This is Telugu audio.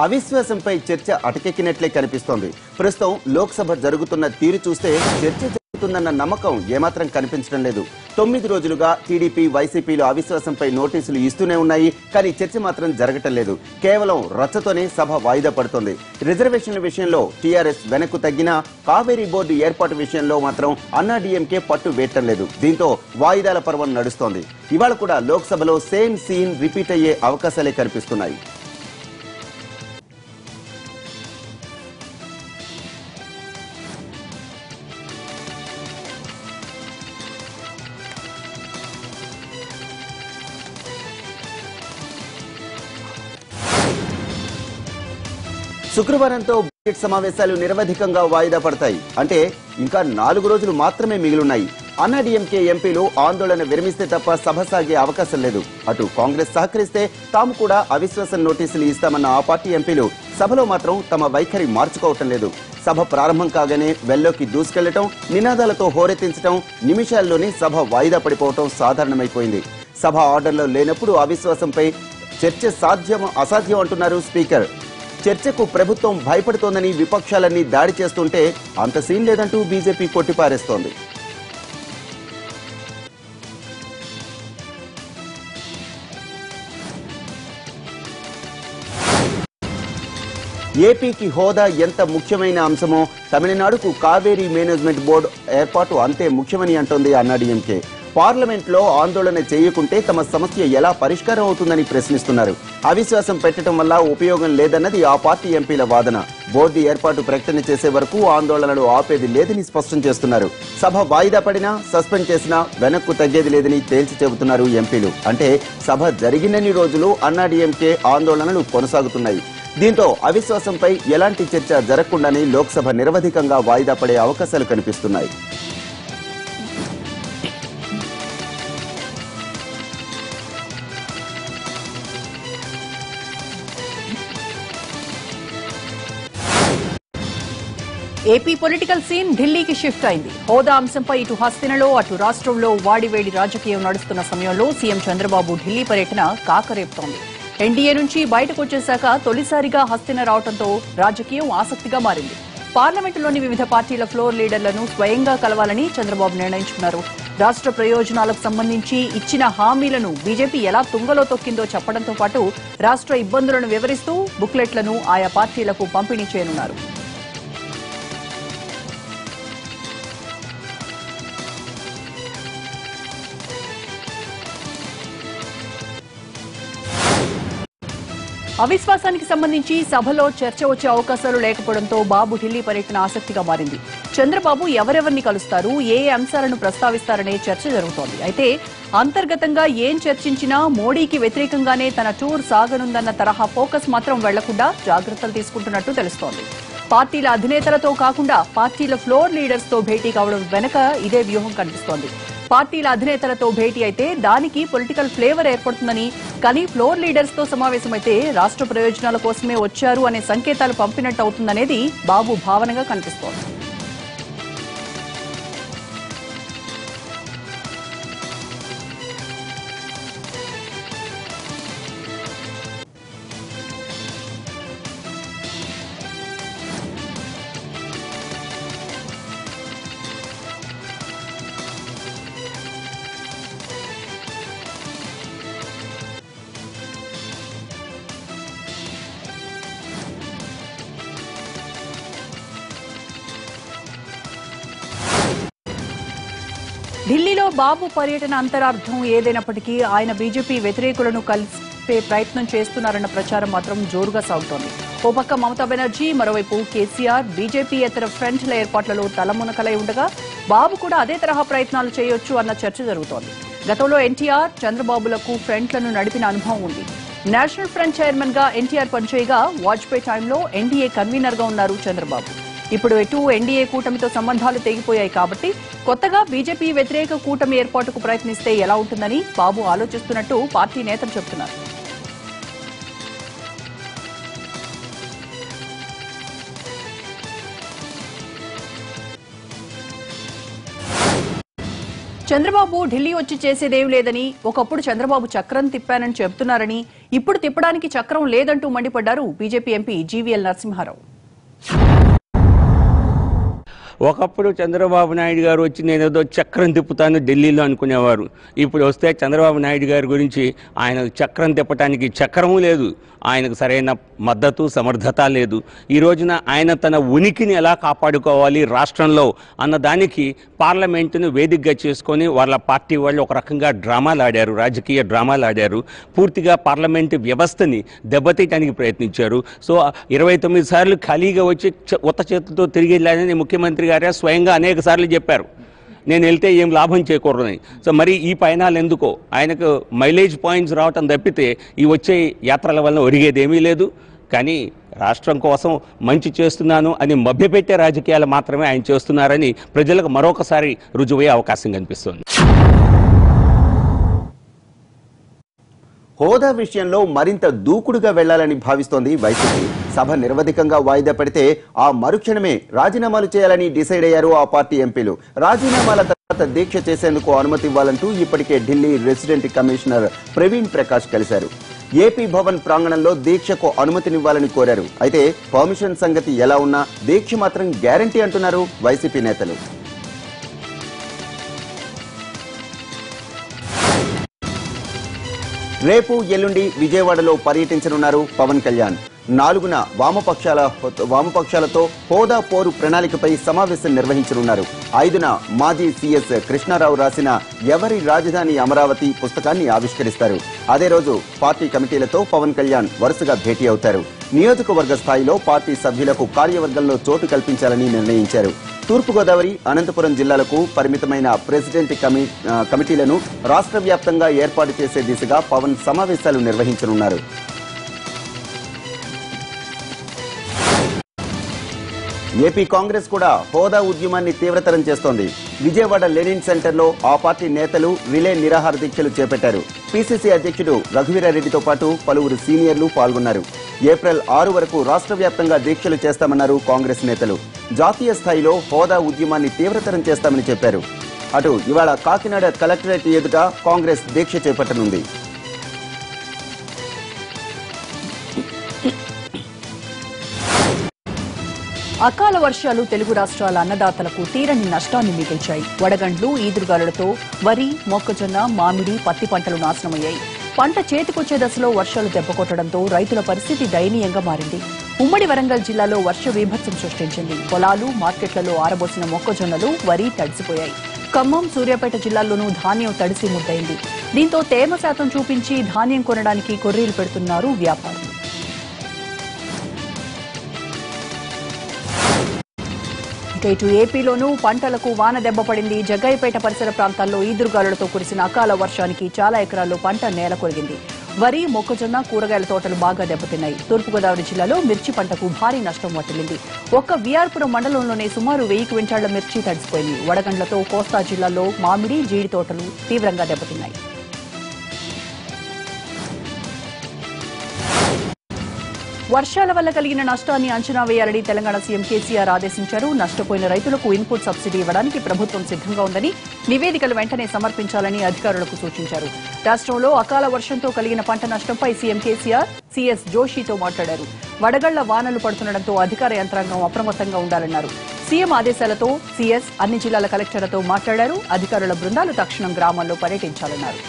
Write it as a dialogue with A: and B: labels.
A: అవిశ్వాసంపై చర్చ అటకెక్కినట్లే కనిపిస్తోంది. ప్రస్తుతం లోక్సభ జరుగుతున్న తీరు చూస్తే చర్చ జరుగుతుందన్న నమ్మకం ఏమాత్రం కనిపించడం లేదు. 9 రోజులుగా టీడీపీ, వైసీపీలు అవిశ్వాసంపై నోటీసులు ఇస్తూనే ఉన్నాయి. కానీ చర్చ మాత్రం జరగటం లేదు. కేవలం రచ్చతోనే సభ వాయిదా పడుతోంది. రిజర్వేషన్ల విషయంలో టీఆర్ఎస్ వెనక్కు తగ్గినా కావేరీ బోర్డు ఏర్పాటు విషయంలో మాత్రం అన్నాడీఎంకే పట్టు వేయటం లేదు. దీంతో వాయిదాల పర్వం నడుస్తోంది. ఇవాళ కూడా లోక్సభలో సేమ్ సీన్ రిపీట్ అయ్యే అవకాశాలే కనిపిస్తున్నాయి. శుక్రవారంతో బడ్జెట్ సమావేశాలు నిరవధికంగా వాయిదా పడతాయి. అంటే ఇంకా 4 రోజులు మాత్రమే మిగిలున్నాయి. అన్నాడీఎంకే ఎంపీలు ఆందోళన విరమిస్తే తప్ప సభ సాగే అవకాశం లేదు. అటు కాంగ్రెస్ సహకరిస్తే తాము కూడా అవిశ్వాసం నోటీసులు ఇస్తామన్న ఆ పార్టీ ఎంపీలు సభలో మాత్రం తమ వైఖరి మార్చుకోవటం లేదు. సభ ప్రారంభం కాగానే వెల్లోకి దూసుకెళ్లటం, నినాదాలతో హోరెత్తించడం, నిమిషాల్లోనే సభ వాయిదా పడిపోవటం సాధారణమైపోయింది. సభ ఆర్డర్లో లేనప్పుడు అవిశ్వాసంపై చర్చ అసాధ్యం అంటున్నారు స్పీకర్. చర్చకు ప్రభుత్వం భయపడుతోందని విపక్షాలన్నీ దాడి చేస్తుంటే అంత సీన్ లేదంటూ బీజేపీ కొట్టిపారేస్తోంది. ఏపీకి హోదా ఎంత ముఖ్యమైన అంశమో తమిళనాడుకు కావేరీ మేనేజ్మెంట్ బోర్డు ఏర్పాటు అంతే ముఖ్యమని అంటోంది అన్నాడీఎంకే. పార్లమెంట్ లో ఆందోళన చేయకుంటే తమ సమస్య ఎలా పరిష్కారం అవుతుందని ప్రశ్నిస్తున్నారు. అవిశ్వాసం పెట్టడం వల్ల ఉపయోగం లేదన్నది ఆ పార్టీ ఎంపీల వాదన. బోర్డు ఏర్పాటు ప్రకటన చేసే వరకు ఆందోళనలు ఆపేది లేదని స్పష్టం చేస్తున్నారు. సభ వాయిదా పడినా, సస్పెండ్ చేసినా వెనక్కు తగ్గేది లేదని తేల్చి చెబుతున్నారు ఎంపీలు. అంటే సభ జరిగినన్ని రోజులు అన్నాడీఎంకే ఆందోళనలు కొనసాగుతున్నాయి. దీంతో అవిశ్వాసంపై ఎలాంటి చర్చ జరగకుండానే లోక్సభ నిరవధికంగా వాయిదా పడే అవకాశాలు కనిపిస్తున్నాయి.
B: ఏపీ పొలిటికల్ సీన్ ఢిల్లీకి షిఫ్ట్ అయింది. హోదా అంశంపై ఇటు హస్తినలో అటు రాష్ట్రంలో వాడివేడి రాజకీయం నడుస్తున్న సమయంలో సీఎం చంద్రబాబు ఢిల్లీ పర్యటన కాకరేపుతోంది. ఎన్డీఏ నుంచి బయటకు వచ్చేశాక తొలిసారిగా హస్తిన రావడంతో రాజకీయం ఆసక్తిగా మారింది. పార్లమెంటులోని వివిధ పార్టీల ఫ్లోర్ లీడర్లను స్వయంగా కలవాలని చంద్రబాబు నిర్ణయించుకున్నారు. రాష్ట్ర ప్రయోజనాలకు సంబంధించి ఇచ్చిన హామీలను బీజేపీ ఎలా తుంగలో తొక్కిందో చెప్పడంతో పాటు రాష్ట్ర ఇబ్బందులను వివరిస్తూ బుక్లెట్లను ఆయా పార్టీలకు పంపిణీ చేయనున్నారు. అవిశ్వాసానికి సంబంధించి సభలో చర్చ వచ్చే అవకాశాలు లేకపోవడంతో బాబు ఢిల్లీ పర్యటన ఆసక్తిగా మారింది. చంద్రబాబు ఎవరెవరిని కలుస్తారు, ఏ అంశాలను ప్రస్తావిస్తారనే చర్చ జరుగుతోంది. అయితే అంతర్గతంగా ఏం చర్చించినా మోడీకి వ్యతిరేకంగానే తన టూర్ సాగనుందన్న తరహా ఫోకస్ మాత్రం వెళ్లకుండా జాగ్రత్తలు తీసుకుంటున్నట్టు తెలుస్తోంది. పార్టీల అధినేతలతో కాకుండా పార్టీల ఫ్లోర్ లీడర్స్ తో భేటీ కావడం వెనక ఇదే వ్యూహం కనిపిస్తోంది. పార్టీల అధినేతలతో భేటీ అయితే దానికి పొలిటికల్ ఫ్లేవర్ ఏర్పడుతుందని, కానీ ఫ్లోర్ లీడర్స్ తో సమావేశమైతే రాష్ట్ర ప్రయోజనాల కోసమే వచ్చారు అనే సంకేతాలు పంపినట్టు అవుతుందనేది బాబు భావనగా కనిపిస్తోంది. ఢిల్లీలో బాబు పర్యటన అంతరార్థం ఏదైనప్పటికీ ఆయన బీజేపీ వ్యతిరేకులను కలిపే ప్రయత్నం చేస్తున్నారన్న ప్రచారం మాత్రం జోరుగా సాగుతోంది. ఓ పక్క మమతా బెనర్జీ, మరోవైపు కేసీఆర్ బీజేపీయేతర ఫ్రంట్ల ఏర్పాట్లలో తలమునకలై ఉండగా బాబు కూడా అదే తరహా ప్రయత్నాలు చేయొచ్చు అన్న చర్చ జరుగుతోంది. గతంలో ఎన్టీఆర్, చంద్రబాబులకు ఫ్రంట్లను నడిపిన అనుభవం ఉంది. నేషనల్ ఫ్రంట్ చైర్మన్ గా ఎన్టీఆర్ పనిచేయగా వాజ్పేయి టైంలో ఎన్డీఏ కన్వీనర్ గా ఉన్నారు చంద్రబాబు. ఇప్పుడు ఎటు ఎన్డీఏ కూటమితో సంబంధాలు తెగిపోయాయి కాబట్టి కొత్తగా బీజేపీ వ్యతిరేక కూటమి ఏర్పాటుకు ప్రయత్నిస్తే ఎలా ఉంటుందని బాబు ఆలోచిస్తున్నట్టు పార్టీ నేతలు చెబుతున్నారు. చంద్రబాబు ఢిల్లీ వచ్చి చేసేదేం లేదని, ఒకప్పుడు చంద్రబాబు చక్రం తిప్పానని చెబుతున్నారని, ఇప్పుడు తిప్పడానికి చక్రం లేదంటూ మండిపడ్డారు బీజేపీ ఎంపీ జీవీఎల్ నరసింహారావు.
C: ఒకప్పుడు చంద్రబాబు నాయుడు గారు వచ్చి నేనేదో చక్రం తిప్పుతాను ఢిల్లీలో అనుకునేవారు. ఇప్పుడు వస్తే చంద్రబాబు నాయుడు గారి గురించి ఆయన చక్రం తిప్పటానికి చక్రము లేదు, ఆయనకు సరైన మద్దతు సమర్థత లేదు. ఈ రోజున ఆయన తన ఉనికిని ఎలా కాపాడుకోవాలి రాష్ట్రంలో అన్నదానికి పార్లమెంటును వేదికగా చేసుకొని వాళ్ళ పార్టీ వాళ్ళు ఒక రకంగా డ్రామాలు ఆడారు, రాజకీయ డ్రామాలు ఆడారు. పూర్తిగా పార్లమెంటు వ్యవస్థని దెబ్బతీయడానికి ప్రయత్నించారు. సో 29 సార్లు ఖాళీగా వచ్చి ఉత్త చేతులతో తిరిగి వెళ్ళాలని ముఖ్యమంత్రి గారే స్వయంగా అనేక సార్లు చెప్పారు. నేను వెళ్తే ఏం లాభం చేకూరదని. సో మరి ఈ పయనాలు ఎందుకో, ఆయనకు మైలేజ్ పాయింట్స్ రావటం తప్పితే ఈ వచ్చే యాత్రల వలన ఒరిగేదేమీ లేదు. కానీ రాష్ట్రం కోసం మంచి చేస్తున్నాను అని మభ్యపెట్టే రాజకీయాలు మాత్రమే ఆయన చేస్తున్నారని ప్రజలకు మరొకసారి రుజువయ్యే అవకాశం కనిపిస్తోంది.
A: హోదా విషయంలో మరింత దూకుడుగా వెళ్లాలని భావిస్తోంది వైసీపీ. సభ నిరవధికంగా వాయిదా పెడితే ఆ మరుక్షణమే రాజీనామాలు చేయాలని డిసైడ్ అయ్యారు ఆ పార్టీ ఎంపీలు. రాజీనామాల తర్వాత దీక్ష చేసేందుకు అనుమతి ఇవ్వాలంటూ ఇప్పటికే ఢిల్లీ రెసిడెంట్ కమిషనర్ ప్రవీణ్ ప్రకాష్ కలిశారు. ఏపీ భవన్ ప్రాంగణంలో దీక్షకు అనుమతినివ్వాలని కోరారు. అయితే పర్మిషన్ సంగతి ఎలా ఉన్నా దీక్ష మాత్రం గ్యారంటీ అంటున్నారు వైసీపీ నేతలు. రేపు ఎల్లుండి విజయవాడలో పర్యటించనున్నారు పవన్ కళ్యాణ్. 4న వామపక్షాలతో హోదా పోరు ప్రణాళికపై సమావేశం నిర్వహించనున్నారు. 5న మాజీ సీఎస్ కృష్ణారావు రాసిన ఎవరి రాజధాని అమరావతి పుస్తకాన్ని ఆవిష్కరిస్తారు. అదే రోజు పార్టీ కమిటీలతో పవన్ కళ్యాణ్ వరుసగా భేటీ అవుతారు. నియోజకవర్గ స్థాయిలో పార్టీ సభ్యులకు కార్యవర్గంలో చోటు కల్పించాలని నిర్ణయించారు. తూర్పుగోదావరి, అనంతపురం జిల్లాలకు పరిమితమైన ప్రెసిడెంట్ కమిటీలను రాష్ట్ర వ్యాప్తంగా ఏర్పాటు చేసే దిశగా పవన్ సమావేశాలు నిర్వహించనున్నారు. ఏపీ కాంగ్రెస్ కూడా హోదా ఉద్యమాన్ని తీవ్రతరం చేస్తోంది. విజయవాడ లెనిన్ సెంటర్లో ఆ పార్టీ నేతలు రిలే నిరాహార దీక్షలు చేపట్టారు. పీసీసీ అధ్యక్షుడు రఘువీరారెడ్డితో పాటు పలువురు సీనియర్లు పాల్గొన్నారు. ఏప్రిల్ 6 వరకు రాష్ట్ర వ్యాప్తంగా దీక్షలు చేస్తామన్నారు కాంగ్రెస్ నేతలు. జాతీయ స్థాయిలో హోదా ఉద్యమాన్ని తీవ్రతరం చేస్తామని చెప్పారు. అటు ఇవాళ కాకినాడ కలెక్టరేట్ ఎదుట కాంగ్రెస్ దీక్ష చేపట్టనుంది.
B: అకాల వర్షాలు తెలుగు రాష్ట్రాల అన్నదాతలకు తీరని నష్టాన్ని మిగిల్చాయి. వడగండ్లు, ఈదురుగాలులతో వరి, మొక్కజొన్న, మామిడి, పత్తి పంటలు నాశనమయ్యాయి. పంట చేతికొచ్చే దశలో వర్షాలు దెబ్బకొట్టడంతో రైతుల పరిస్థితి దయనీయంగా మారింది. ఉమ్మడి వరంగల్ జిల్లాలో వర్ష బీభత్సం సృష్టించింది. పొలాలు, మార్కెట్లలో ఆరబోసిన మొక్కజొన్నలు, వరి తడిసిపోయాయి. ఖమ్మం, సూర్యాపేట జిల్లాల్లోనూ ధాన్యం తడిసి ముద్దయింది. దీంతో తేమ శాతం చూపించి ధాన్యం కొనడానికి కొర్రీలు పెడుతున్నారు వ్యాపారులు. ఇటు ఏపీలోనూ పంటలకు వాన దెబ్బపడింది. జగ్గయ్యపేట పరిసర ప్రాంతాల్లో ఈదురుగాలులతో కురిసిన అకాల వర్షానికి చాలా ఎకరాల్లో పంట నేల కొరిగింది. వరి, మొక్కజొన్న, కూరగాయల తోటలు బాగా దెబ్బతిన్నాయి. తూర్పుగోదావరి జిల్లాలో మిర్చి పంటకు భారీ నష్టం వాటిల్లింది. ఒక్క విఆర్పురం మండలంలోనే సుమారు 1000 క్వింటాళ్ల మిర్చి తడిసిపోయింది. వడగండ్లతో కోస్తా జిల్లాలో మామిడి, జీడి తోటలు తీవ్రంగా దెబ్బతిన్నాయి. వర్షాల వల్ల కలిగిన నష్టాన్ని అంచనా వేయాలని తెలంగాణ సీఎం కేసీఆర్ ఆదేశించారు. నష్టపోయిన రైతులకు ఇన్పుట్ సబ్సిడీ ఇవ్వడానికి ప్రభుత్వం సిద్ధంగా ఉందని, నివేదికలు వెంటనే సమర్పించాలని అధికారులకు సూచించారు. రాష్ట్రంలో అకాల వర్షంతో కలిగిన పంట నష్టంపై సీఎం కేసీఆర్ సీఎస్ జోషితో మాట్లాడారు. వడగళ్ల వానలు పడుతుండటంతో అధికార యంత్రాంగం అప్రమత్తంగా ఉండాలన్నారు. సీఎం ఆదేశాలతో సీఎస్ అన్ని జిల్లాల కలెక్టర్లతో మాట్లాడారు. అధికారుల బృందాలు తక్షణం గ్రామాల్లో పర్యటించాలన్నారు.